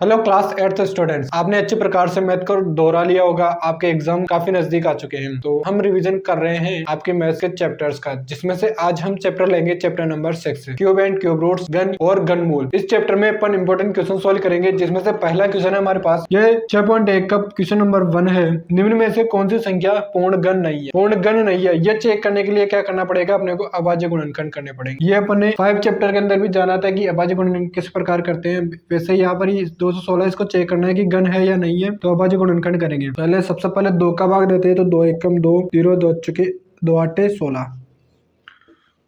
Hello class 8th students, आपने अच्छे प्रकार से मैथ को दोहरा लिया होगा। आपके एग्जाम काफी नजदीक आ चुके हैं, तो हम रिवीजन कर रहे हैं आपके मैथ्स के चैप्टर्स का, जिसमें से आज हम चैप्टर लेंगे chapter number 6 cube and cube roots, गन और गन मूल। इस चैप्टर में अपन इंपॉर्टेंट क्वेश्चन सॉल्व करेंगे, जिसमें से पहला क्वेश्चन है हमारे पास ये 6.1 का क्वेश्चन नंबर 1 है। निम्न में से कौन सी संख्या पूर्ण गन नहीं है? पूर्ण गन नहीं है, ये चेक करने के लिए क्या करना पड़ेगा? अपने को अभाज्य गुणनखंड करने पड़ेंगे। ये अपने 5 चैप्टर के अंदर भी जाना था कि अभाज्य गुणनखंड किस प्रकार करते हैं। वैसे यहाँ पर ही 216 इसको चेक करना है कि गन है या नहीं है, तो अभाज्य गुणनखंड करेंगे। पहले सबसे पहले 2 का भाग देते हैं, तो 2 एकम 2, 0 2 चुके 2 आठे 16,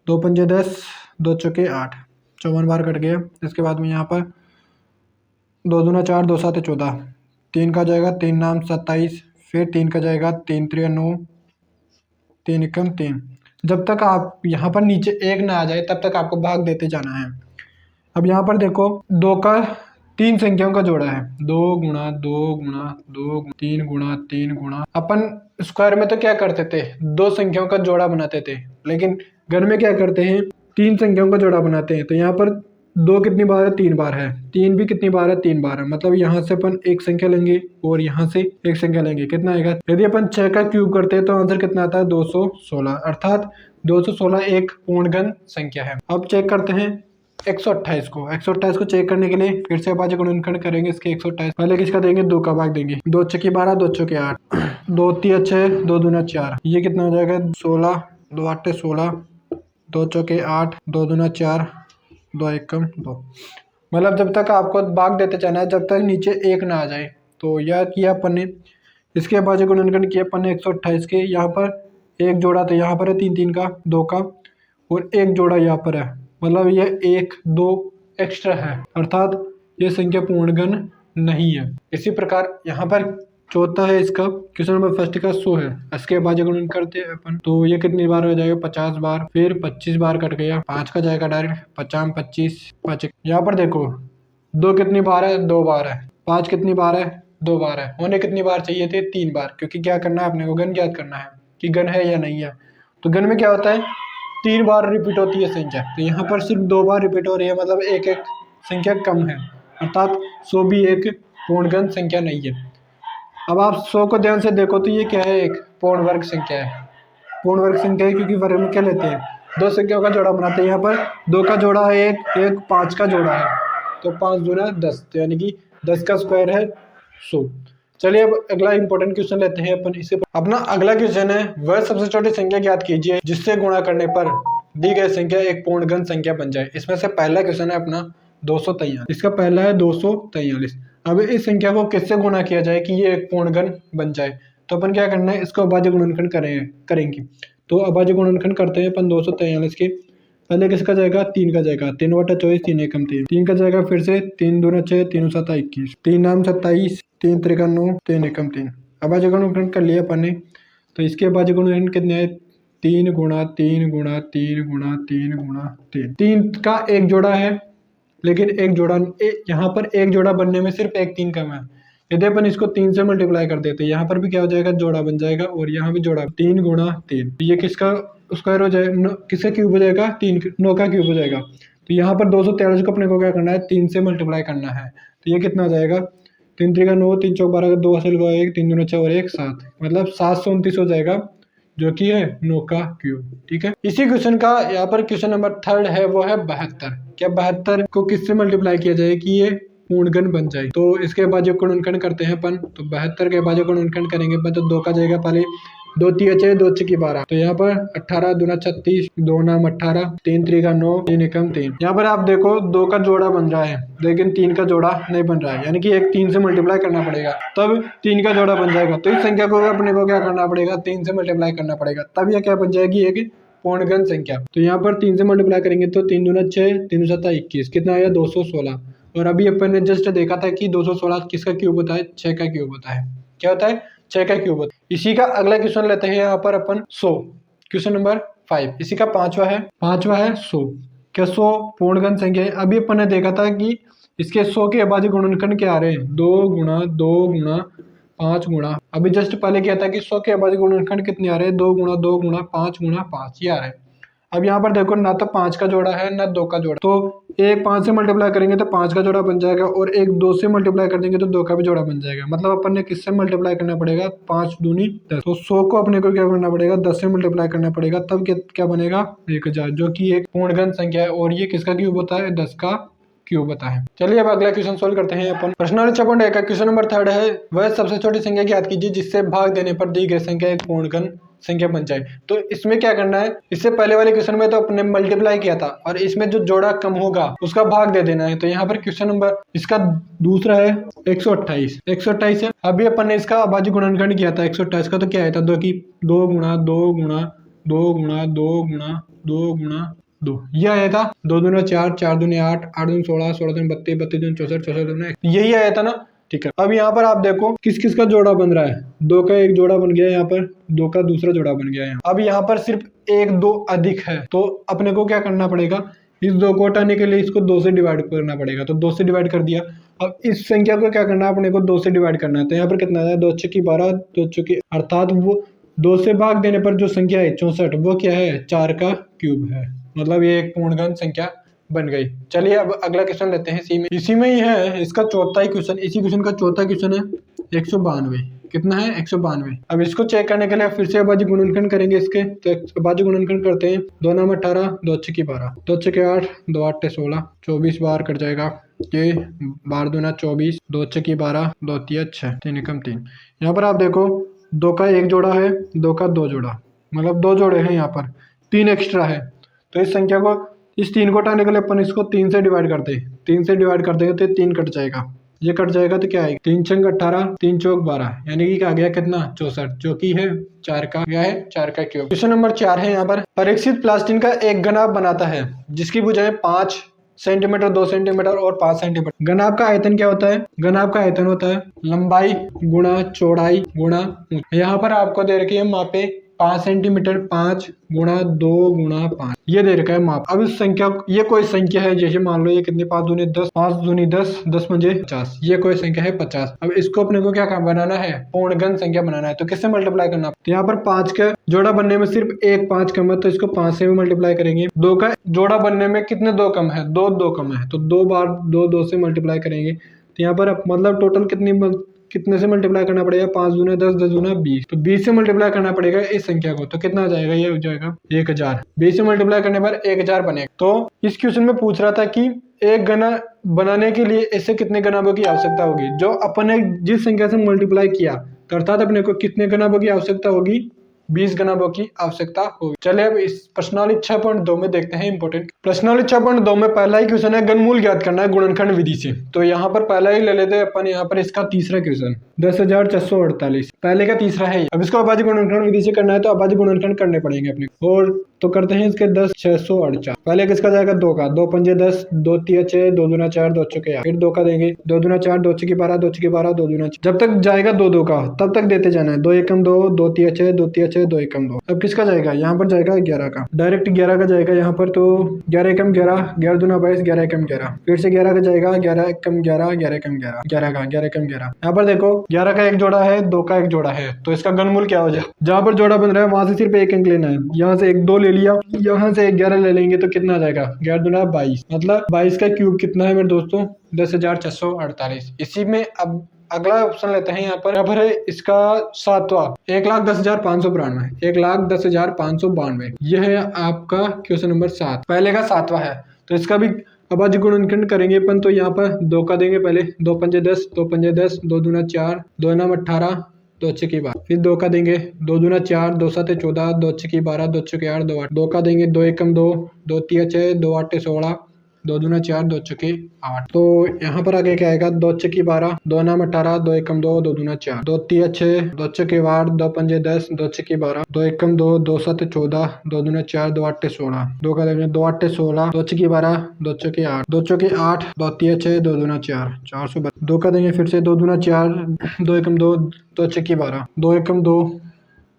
2 पंजे 10, 2 चुके 8, 54 बार कट गया। इसके बाद में यहाँ पर 2 दूना 4, 2 सात 14, 3 का जाएगा 3 नाम 27, फिर 3 का जाएगा 3 त्रिया 9, 3 एकम 3। जब तक आप यहाँ पर नीचे 1 ना आ जाए तब तक आपको भाग देते जाना है। अब यहाँ पर देखो 2 का 3 संख्याओं का जोड़ा है, 2 गुणा 2 गुणा 2 3 गुणा 3 गुणा। अपन स्क्वायर में तो क्या करते थे, 2 संख्याओं का जोड़ा बनाते थे, लेकिन घर में क्या करते हैं, 3 संख्याओं का जोड़ा बनाते हैं। तो यहाँ पर 2 कितनी बार है, 3 बार है, 3 भी कितनी बार है, 3 बार है। मतलब यहाँ से अपन एक संख्या लेंगे और यहाँ से एक संख्या लेंगे, कितना आएगा? यदि अपन 6 का क्यूब करते हैं तो आंसर कितना आता है? 216। अर्थात 216 एक पूर्णगन संख्या है। अब चेक करते हैं 128 को। 128 को चेक करने के लिए फिर से अभाज्य गुणनखंड करेंगे इसके 128। पहले किसका देंगे? 2 का भाग देंगे। 2 छके 12, 2 चौके 8, 2 तिया 6, 2 दूना 4। ये कितना हो जाएगा? 16, 2 आठे 16, 2 चौके 8, 2 दूना 4, 2 एकम 2। मतलब जब तक आपको भाग देते जाना है, जब तक नीचे 1 ना आ जाए। तो यह किया अपन ने। इसके अभाज्य गुणनखंड किया अपन ने 128 के। यहाँ पर एक जोड़ा तो यहाँ पर है 3 3 का, 2 का, और एक जोड़ा यहाँ पर है। मतलब ये 1 2 एक्स्ट्रा है, अर्थात ये संख्या पूर्णगन नहीं है। इसी प्रकार यहाँ पर चौथा है, इसका क्वेश्चन नंबर फर्स्ट का 100 है। इसके अभाज्य गुणन करते हैं अपन, तो ये कितनी बार हो जाएगा? 50 बार। फिर 25 बार कट गया, 5 का जाएगा डायरेक्ट, 50 25 5। यहाँ पर देखो 2 कितनी बार है? 2 बार है। 5 कितनी बार है? 2 बार है। होने कितनी बार चाहिए थे? 3 बार, क्योंकि क्या करना है अपने को? गन ज्ञात करना है कि गन है या नहीं है। तो गन में क्या होता है? 3 बार रिपीट होती है संख्या, तो यहाँ पर सिर्फ 2 बार रिपीट हो रही है, मतलब एक एक संख्या कम है, अर्थात 100 भी एक पूर्णगन संख्या नहीं है। अब आप 100 को ध्यान से देखो तो ये क्या है? एक पूर्ण वर्ग संख्या है। पूर्ण वर्ग संख्या है क्योंकि वर्ग में क्या लेते हैं? 2 संख्याओं का जोड़ा बनाते हैं। यहाँ पर 2 का जोड़ा है, एक 5 का जोड़ा है, तो 5 दूना 10, तो यानी कि 10 का स्क्वायर है 100। चलिए अब अगला इंपॉर्टेंट क्वेश्चन लेते हैं अपन इसे। अपना अगला क्वेश्चन है, वह सबसे छोटी संख्या ज्ञात कीजिए जिससे गुणा करने पर दी गई संख्या एक पूर्णगन संख्या बन जाए। इसमें से पहला क्वेश्चन है अपना 243। इसका पहला है 243। अब इस संख्या को किससे गुणा किया जाए कि ये एक पूर्णगन बन जाए? तो अपन क्या करना है, इसको अभाज्य गुणनखंड करेंगे। तो अभाज्य गुणनखंड करते हैं अपन 243 के। पहले किसका जाएगा? 3 का जाएगा, 3 बटा 24, 3 एकम 3। 3 का जाएगा फिर से 3 दूना 6, 3 7 21, 3 नाम 27, 3 त्रिका 9, 3 एकम 3। अभाज्य गुणनखंड कर लिया अपन ने। तो इसके अभाज्य गुणनखंड कितने आए? 3 गुणा 3 गुणा 3 गुणा 3 गुणा 3। 3 का एक जोड़ा है, लेकिन एक जोड़ा यहाँ पर एक जोड़ा बनने में सिर्फ एक 3 कम है। यदि अपन इसको 3 से मल्टीप्लाई कर देते हैं, यहाँ पर भी क्या हो जाएगा? जोड़ा बन जाएगा, और यहाँ भी जोड़ा। 3 गुणा 3, ये किसका स्क्वायर हो जाएगा? किसका क्यूब हो जाएगा? 9 का क्यूब हो जाएगा। तो यहाँ पर 243 को अपने को क्या करना है? 3 से मल्टीप्लाई करना है। तो ये कितना हो जाएगा? 3 त्रिका 9, 3 चौक 12, 2 हासिल हुआ 1, 3 दूना 6 और 1 7, मतलब 729 हो जाएगा, जो कि है 9 का क्यूब। ठीक है। इसी क्वेश्चन का यहाँ पर क्वेश्चन नंबर 3 है, वो है 72। क्या 72 को किससे मल्टीप्लाई किया जाए कि ये पूर्णगन बन जाए? तो इसके अभाज्य गुणनखंड करते हैं अपन। तो 72 के अभाज्य गुणनखंड करेंगे अपन, तो 2 का जाएगा पहले, 2 तिया 6, 2 छकी 12, तो यहाँ पर 18 दूना 36, 2 नाम 18, 3 त्रिका 9, 3 एकम 3। यहाँ पर आप देखो 2 का जोड़ा बन रहा है, लेकिन 3 का जोड़ा नहीं बन रहा है, यानी कि एक 3 से मल्टीप्लाई करना पड़ेगा, तब 3 का जोड़ा बन जाएगा। तो इस संख्या को अपने को क्या करना पड़ेगा? 3 से मल्टीप्लाई करना पड़ेगा, तब यह क्या बन जाएगी? एक पूर्णगन संख्या। तो यहाँ पर 3 से मल्टीप्लाई करेंगे तो 3 दूना 6, 3 7 21, कितना आया? 216। और अभी अपन ने जस्ट देखा था कि 216 किसका क्यूब होता है? 6 का क्यूब होता है। क्या होता है? 6 का क्यूब होता है। इसी का अगला क्वेश्चन लेते हैं यहाँ पर अपन 100, क्वेश्चन नंबर 5। इसी का पांचवा है 100। क्या 100 पूर्णगन संख्या है? अभी अपन ने देखा था कि इसके 100 के अभाज्य गुणनखंड क्या आ रहे हैं? 2 गुणा 2 गुणा 5 गुणा। अभी जस्ट पहले क्या था कि 100 के अभाज्य गुणनखंड कितने आ रहे हैं? 2 गुणा 2 गुणा 5 गुणा 5, ये आ रहे हैं। अब यहाँ पर देखो ना तो 5 का जोड़ा है ना 2 का जोड़ा, तो एक 5 से मल्टीप्लाई करेंगे तो 5 का जोड़ा बन जाएगा और एक 2 से मल्टीप्लाई कर देंगे तो 2 का भी जोड़ा बन जाएगा। मतलब अपन ने किससे मल्टीप्लाई करना पड़ेगा, 5 दूनी 10, तो 100 को अपने को क्या करना पड़ेगा, 10 से मल्टीप्लाई करना पड़ेगा, तब क्या बनेगा 1000, जो कि एक पूर्णगण संख्या है और ये किसका क्यूब होता है, 10 का क्यों बता है। चलिए अब अगला क्वेश्चन सोल्व करते हैं अपन। प्रश्न नंबर 6.1 का क्वेश्चन नंबर 3 है, वह सबसे छोटी संख्या ज्ञात कीजिए जिससे भाग देने पर दी गई संख्या एक पूर्णगण संख्या बन जाए। तो इसमें क्या करना है, इससे पहले वाले क्वेश्चन में तो अपने मल्टीप्लाई किया था और इसमें जो जोड़ा कम होगा उसका भाग दे देना है। तो यहाँ पर क्वेश्चन नंबर इसका दूसरा है 128 है। अभी अपन ने इसका अभाज्य गुणनखंड किया था 128 का, तो क्या आया था, 2 गुणा 2 गुणा 2 गुणा 2 गुणा 2 गुणा 2, ये आया था 2 दूना 4, 4 दूनी 8, 8 दूनी 16, 16 दूनी 32, 32 दूनी 64, 64 दूनी, यही आया था ना। ठीक है, अब यहाँ पर आप देखो किस किस का जोड़ा बन रहा है, 2 का एक जोड़ा बन गया, यहाँ पर 2 का दूसरा जोड़ा बन गया। अब यहाँ पर सिर्फ 1 2 अधिक है, तो अपने को क्या करना पड़ेगा, इस 2 को हटाने के लिए इसको 2 से डिवाइड करना पड़ेगा। तो 2 से डिवाइड कर दिया। अब इस संख्या को क्या करना है, अपने को 2 से डिवाइड करना है। तो यहाँ पर कितना है, 2 चौकी 12, 2 चौकी, अर्थात वो 2 से भाग देने पर जो संख्या है 64, वो क्या है, 4 का क्यूब है। मतलब ये एक पूर्णगण संख्या बन गई। चलिए अब अगला क्वेश्चन लेते हैं, इसी में ही है इसका चौथा ही क्वेश्चन, इसी क्वेश्चन का चौथा क्वेश्चन है 192। कितना है, 192। अब इसको चेक करने के लिए फिर से अभाज्य गुणनखंड करेंगे इसके। तो अभाज्य गुणनखंड करते हैं, 2 नाम 18, 2 छक्के 12, 2 छक्के 8, 2 8 16, 24 बार कट जाएगा, ये 12 दूना 24, 2 छक्के 12, 2 3 6, 3 एकम 3। यहाँ पर आप देखो 2 का एक जोड़ा है, 2 का 2 जोड़ा, मतलब 2 जोड़े हैं, यहाँ पर 3 एक्स्ट्रा है। तो इस संख्या को, इस 3 को हटाने के लिए अपन इसको 3 से डिवाइड करते हैं, 3 से डिवाइड कर देंगे तो 3 कट जाएगा, ये कट जाएगा तो क्या आएगा, 3 छंग 18, 3 चौक 12, यानी कि आ गया कितना, 64, जो कि है 4 का, क्या है, 4 का क्यूब। क्वेश्चन नंबर 4 है यहाँ पर, परीक्षित प्लास्टिन का एक घनाभ बनाता है जिसकी भुजाएं 5 सेंटीमीटर, 2 सेंटीमीटर और 5 सेंटीमीटर। घनाभ का आयतन क्या होता है, घनाभ का आयतन होता है लंबाई गुणा चौड़ाई गुणा ऊंचाई। यहाँ पर आपको दे रखी है मापे 5 सेंटीमीटर, 5 गुणा 2 गुणा 5, ये दे रखा है माप। अब इस संख्या, ये कोई संख्या है, जैसे मान लो ये कितने, 5 दूनी 10, 5 दूनी 10, 10 पंजे 50, ये कोई संख्या है 50। अब इसको अपने को क्या बनाना है, पूर्णगण संख्या बनाना है। तो किससे मल्टीप्लाई करना, तो यहाँ पर 5 का जोड़ा बनने में सिर्फ एक 5 कम है, तो इसको 5 से भी मल्टीप्लाई करेंगे। 2 का जोड़ा बनने में कितने 2 कम है, 2 कम है, तो 2 बार 2 से मल्टीप्लाई करेंगे। तो यहाँ पर मतलब टोटल कितने से मल्टीप्लाई करना पड़ेगा, 5 दूना 10, 10 दूना 20, तो 20 से मल्टीप्लाई करना पड़ेगा इस संख्या को। तो कितना आ जाएगा, ये हो जाएगा 1000। 20 से मल्टीप्लाई करने पर 1000 बनेगा। तो इस क्वेश्चन में पूछ रहा था कि एक घना बनाने के लिए इससे कितने घनाभों की आवश्यकता होगी, जो अपन ने जिस संख्या से मल्टीप्लाई किया, अर्थात अपने को कितने घनाभों की आवश्यकता होगी, 20 घनाभों की आवश्यकता होगी। चलिए अब इस प्रश्नावली 6.2 में देखते हैं इंपोर्टेंट। प्रश्नावली 6.2 में पहला ही क्वेश्चन है, घनमूल ज्ञात करना है गुणनखंड विधि से। तो यहाँ पर पहला ही ले लेते हैं अपन, यहाँ पर इसका तीसरा क्वेश्चन 10,448, पहले का तीसरा है। अब इसको अभाज्य गुणनखंड विधि से करना है, तो अभाज्य गुणनखंड करने पड़ेंगे अपने, और तो करते हैं इसके 10,648। पहले किसका जाएगा, 2 का, 2 पंजे 10, 2 3 6, 2 दूना 4, 2 चौके 8, फिर 2 का देंगे, 2 दूना 4, 2 छक्के 12, 2 छक्के 12, 2 दूना, जब तक जाएगा 2 का तब तक देते जाना है। 2 एकम 2, 2 3 6, 2 3 6, 2 एकम 2। अब किसका जाएगा, यहाँ पर जाएगा 11 का, डायरेक्ट 11 का जाएगा यहाँ पर। तो 11 एकम 11, 11 दूना 22, 11 एकम 11, फिर से 11 का जाएगा, 11 एकम 11, 11 एकम 11, 11 का 11 एकम 11। यहाँ पर देखो 11 का एक जोड़ा है, 2 का एक जोड़ा है, तो इसका घनमूल क्या हो जाए, जहाँ पर जोड़ा बन रहा है वहां से सिर्फ एक अंक लेना है। यहाँ से 1 2 ले लिया, यहाँ से 11 ले लेंगे, तो कितना आ जाएगा, 11 दूना 22, मतलब 22 का क्यूब कितना है मेरे दोस्तों, 10,448। इसी में अब अगला ऑप्शन लेते हैं, यहाँ पर है इसका 7वां 1,10,592, 1,10,592, यह है आपका क्वेश्चन नंबर 7, पहले का 7वां है। तो इसका भी अभाज्य गुणनखंड करेंगे अपन। तो यहाँ पर 2 का देंगे पहले, 2 पंजे 10, 2 पंजे 10, 2 दूना 4, 2 नाम 18, 2 छक्के 12, फिर 2 का देंगे, 2 दूना 4, 2 7 14, 2 छक्के 12, 2 छक्के 8, 2 8, 2 का देंगे, 2 एकम 2, 2 3 6, 2 8 16, 2 दूना 4, 2 छक्के 8। तो यहाँ पर आगे क्या आएगा, 2 छक्के 12, 2 नाम 18, 2 एकम 2, 2 दूना 4, 2 3 6, 2 छक्के 8, 2 पंजे 10, 2 छक्के 12, 2 एकम 2, 2 7 14, 2 दूना 4, 2 8 16, 2 का देंगे, 2 8 16, 2 छक्के 12, 2 छक्के 8, 2 छक्के 8, 2 3 6, 2 दूना 4, 400, 2 का देंगे फिर से, 2 दूना 4, 2 एकम 2, 2 छक्के 12, 2 एकम 2,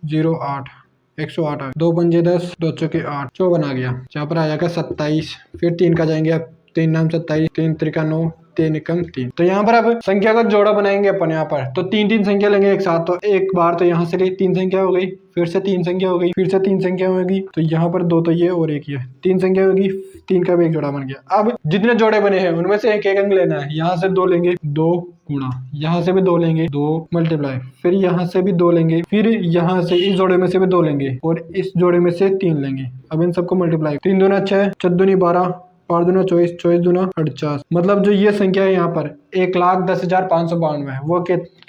0 8, 108, 2 पंजे 10, 2 चौके 8, 54 आ गया। यहाँ पर आ जाएगा 27, फिर 3 का जाएंगे, अब 3 नाम 27, 3 त्रिका 9, 3 एकम 3। तो यहाँ पर अब संख्या का जोड़ा बनाएंगे अपन यहाँ पर, तो 3 संख्या लेंगे एक साथ। तो एक बार तो यहाँ से ली 3 संख्या हो गई, फिर से 3 संख्या हो गई, फिर से 3 संख्या होगी। तो यहाँ पर 2 तो ये और एक ये 3 संख्या होगी, 3 का भी एक जोड़ा बन गया। अब जितने जोड़े बने हैं उनमें से एक एक अंक लेना है। यहाँ से 2 लेंगे, 2 गुणा, यहाँ से भी 2 लेंगे, 2 मल्टीप्लाई, फिर यहाँ से भी 2 लेंगे, फिर यहाँ से इस जोड़े में से भी 2 लेंगे और इस जोड़े में से 3 लेंगे। अब इन सबको मल्टीप्लाई, 3 दूना 6, 4 दूनी 12, 5 दूना 24, 24 दूना 48। मतलब जो ये संख्या है यहाँ पर 1,10,592 है, वो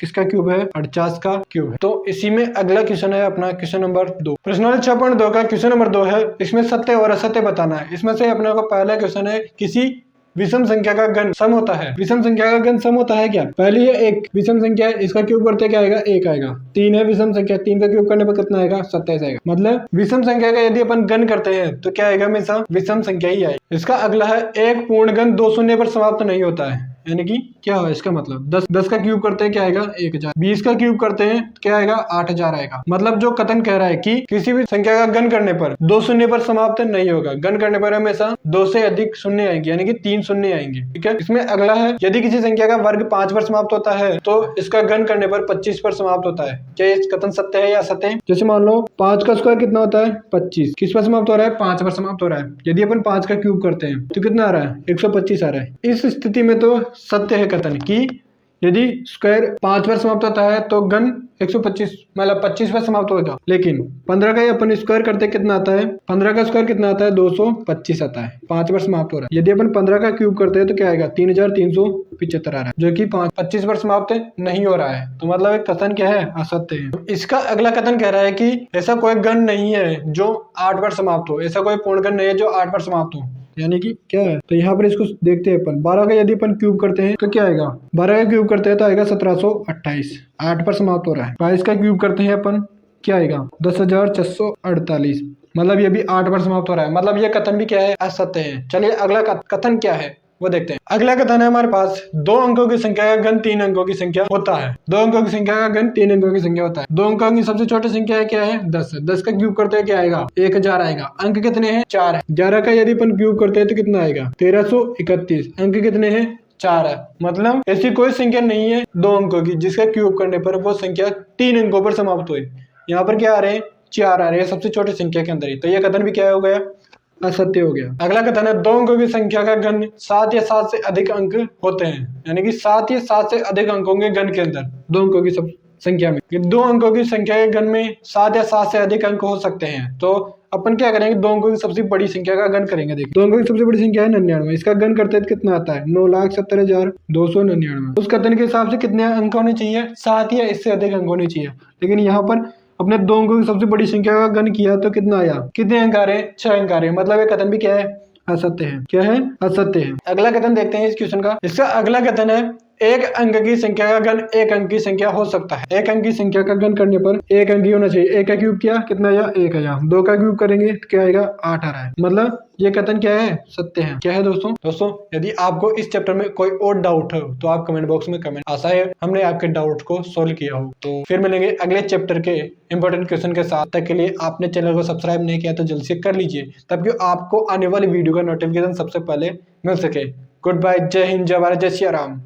किसका क्यूब है? 48 का क्यूब है। तो इसी में अगला क्वेश्चन है अपना क्वेश्चन नंबर 2। प्रश्न 6.2 का क्वेश्चन नंबर 2 है। इसमें सत्य और असत्य बताना है। इसमें से अपने को पहला क्वेश्चन है, किसी विषम संख्या का घन सम होता है। विषम संख्या का घन सम होता है क्या? पहली है एक विषम संख्या है, इसका क्यूब करते क्या आएगा? 1 आएगा। 3 है विषम संख्या, 3 का क्यूब करने पर कितना आएगा? 27 आएगा। मतलब विषम संख्या का यदि अपन घन करते हैं तो क्या आएगा? हमेशा विषम संख्या ही आएगी। इसका अगला है, एक पूर्ण घन 2 शून्य पर समाप्त नहीं होता है। यानी कि क्या है इसका मतलब? 10 का क्यूब करते हैं क्या आएगा? 1000। 20 का क्यूब करते हैं क्या आएगा? 8000 आएगा। मतलब जो कथन कह रहा है कि किसी भी संख्या का घन करने पर 2 शून्य पर समाप्त नहीं होगा। घन करने पर हमेशा 2 से अधिक शून्य आएंगे, यानी कि 3 शून्य आएंगे। ठीक है। इसमें अगला है, यदि किसी संख्या का वर्ग 5 पर समाप्त होता है तो इसका घन करने पर 25 पर समाप्त होता है। क्या ये कथन सत्य है या असत्य है? जैसे मान लो 5 का स्क्वायर कितना होता है? 25। किस पर समाप्त हो रहा है? 5 पर समाप्त हो रहा है। यदि अपन 5 का क्यूब करते हैं तो कितना आ रहा है? 125 आ रहा है। इस स्थिति में तो सत्य है कथन कि यदि स्क्वायर 5 पर समाप्त होता है तो घन 125 मतलब 25 पर समाप्त होगा। लेकिन 15 का अपन स्क्वायर करते कितना आता है? 15 का स्क्वायर कितना आता है? 225 आता है। 5 पर समाप्त हो रहा है। यदि अपन 15 का क्यूब करते हैं तो क्या आएगा? 3375 आ रहा है, जो कि 25 पर समाप्त नहीं हो रहा है। तो मतलब एक कथन क्या है? असत्य है। इसका अगला कथन कह रहा है कि ऐसा कोई घन नहीं है जो 8 पर समाप्त हो। ऐसा कोई पूर्ण घन नहीं है जो 8 पर समाप्त हो। यानी कि क्या है? तो यहाँ पर इसको देखते हैं अपन। 12 का यदि अपन क्यूब करते हैं तो क्या आएगा? 12 का क्यूब करते हैं तो आएगा 1728, 8 पर समाप्त हो रहा है। 22 का क्यूब करते हैं अपन, क्या आएगा? 10,648। मतलब ये भी 8 पर समाप्त हो रहा है। मतलब ये कथन भी क्या है? असत्य है। चलिए अगला कथन क्या है वो देखते हैं। अगला कथन है हमारे पास, 2 अंकों की संख्या का घन 3 अंकों की संख्या होता है। 2 अंकों की संख्या का घन 3 अंकों की संख्या होता है। 2 अंकों की सबसे छोटी संख्या है क्या है? 10 है। 10 का क्यूब करते हैं क्या आएगा? 1000 आएगा। अंक कितने हैं? 4 है। 11 का यदि अपन क्यूब करते हैं तो कितना आएगा? 1331। अंक कितने हैं? 4 है। मतलब ऐसी कोई संख्या नहीं है 2 अंकों की जिसका क्यूब करने पर वो संख्या 3 अंकों पर समाप्त हुई। यहाँ पर क्या आ रहे हैं? 4 आ रहे हैं सबसे छोटी संख्या के अंदर ही। तो यह कथन भी क्या हो गया? असत्य हो गया। अगला कथन है, 2 अंकों की संख्या का घन 7 या 7 से अधिक अंक होते हैं। यानी कि 7 या 7 से अधिक अंकों के घन के अंदर 2 अंकों की संख्या में, 2 अंकों की संख्या के घन में 7 या 7 से अधिक अंक हो सकते हैं। तो अपन क्या करेंगे? 2 अंकों की सबसे बड़ी संख्या का घन करेंगे। देखिए 2 अंकों की सबसे बड़ी संख्या है 99। इसका घन करते हैं तो कितना आता है? 9,70,299। उस कथन के हिसाब से कितने अंक होने चाहिए? 7 या इससे अधिक अंक होने चाहिए। लेकिन यहाँ पर अपने 2 अंकों की सबसे बड़ी संख्या का घन किया तो कितना आया? कितने अंक आ रहे हैं? 6 अंक आ रहे हैं। मतलब ये कथन भी क्या है? असत्य है। क्या है? असत्य है। अगला कथन देखते हैं इस क्वेश्चन का। इसका अगला कथन है, एक अंक की संख्या का घन एक अंक की संख्या हो सकता है। एक अंक की संख्या का घन करने पर एक अंक ही होना चाहिए। 1 का क्यूब किया कितना आया? 1000। 2 का क्यूब करेंगे तो क्या आएगा? 8 आ रहा है। मतलब ये कथन क्या है? सत्य है। क्या है दोस्तों यदि आपको इस चैप्टर में कोई और डाउट हो तो आप कमेंट बॉक्स में कमेंट। आशा है हमने आपके डाउट को सोल्व किया हो। तो फिर मिलेंगे अगले चैप्टर के इंपॉर्टेंट क्वेश्चन के साथ। तक के लिए आपने चैनल को सब्सक्राइब नहीं किया तो जल्द से कर लीजिए, ताकि आपको आने वाली वीडियो का नोटिफिकेशन सबसे पहले मिल सके। Good bye. जय हिंद, जय भारत, जय श्री राम।